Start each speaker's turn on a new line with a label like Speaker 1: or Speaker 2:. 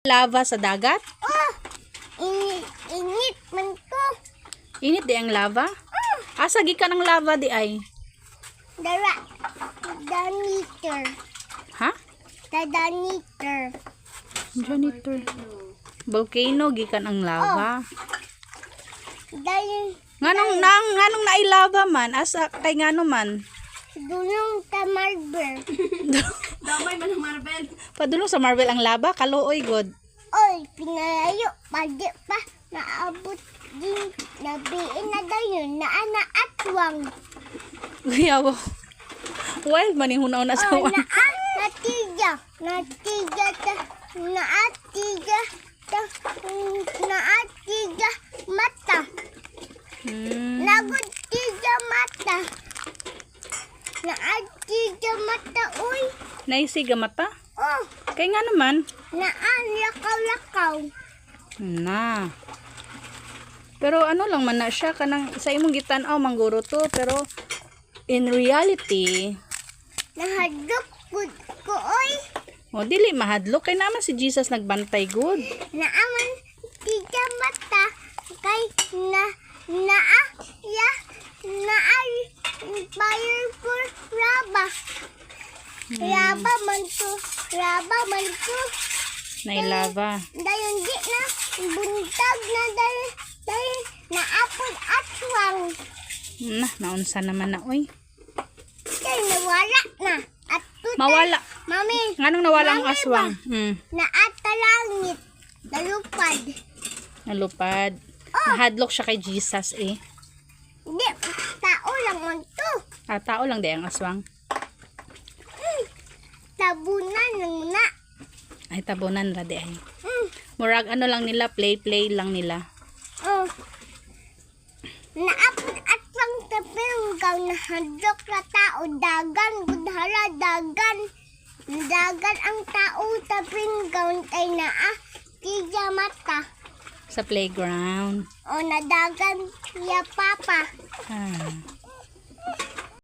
Speaker 1: Lava sa dagat?
Speaker 2: Oh, init man to.
Speaker 1: Init di ang lava? Asa gikan ang lava di ay?
Speaker 2: Janitor.
Speaker 1: Ha?
Speaker 2: Janitor.
Speaker 1: Janitor. Volcano gikan ang lava.
Speaker 2: Dahil
Speaker 1: Nganong nailava man? Asa kay ngano man?
Speaker 2: dulong ta marble.
Speaker 3: Damay man ang Marvel.
Speaker 1: Padulong sa Marvel ang lava, kaluoy god.
Speaker 2: Oy, pinalayo. Pwede pa naabot din. Nabiin na dayon na atwang.
Speaker 1: Guyaw. Wild man yung hunaw na sa
Speaker 2: Oh, natiga mata. Nagod tiga mata. Naatiga mata, uy.
Speaker 1: Naisiga mata?
Speaker 2: Oh,
Speaker 1: Kay nga naman.
Speaker 2: lakaw-lakaw.
Speaker 1: Na. Pero ano lang man na siya kanang sa imong gitan-aw mangguro to pero in reality,
Speaker 2: Nahadlok gud ko, uy.
Speaker 1: o dili mahadlok kay naman si Jesus nagbantay good.
Speaker 2: Naaman tiga mata. Kay powerful raba. Raba man to.
Speaker 1: Nailava.
Speaker 2: Dayon di na buntag na dahil naapod atwang.
Speaker 1: Na, naunsa naman na oy.
Speaker 2: Kay nawala na. At tutay,
Speaker 1: Mawala.
Speaker 2: Mami,
Speaker 1: Nganong nawala ang
Speaker 2: Mami
Speaker 1: aswang?
Speaker 2: naata langit. Dalupad.
Speaker 1: Nalupad. Nahadlok siya kay Jesus eh.
Speaker 2: Di, tao lang man to.
Speaker 1: Tao lang di ang aswang.
Speaker 2: Tabunan lang muna.
Speaker 1: Ay tabunan ra di ay.
Speaker 2: Mm.
Speaker 1: Murag ano lang nila, play lang nila.
Speaker 2: Oh. Naapod atwang tapil kang nahadlok na tao. Dagan, budhala, dagan. Dagan ang tao tapil kang tay naa. Tiga mata.
Speaker 1: Sa playground.
Speaker 2: O nadagan ya papa.
Speaker 1: Ah.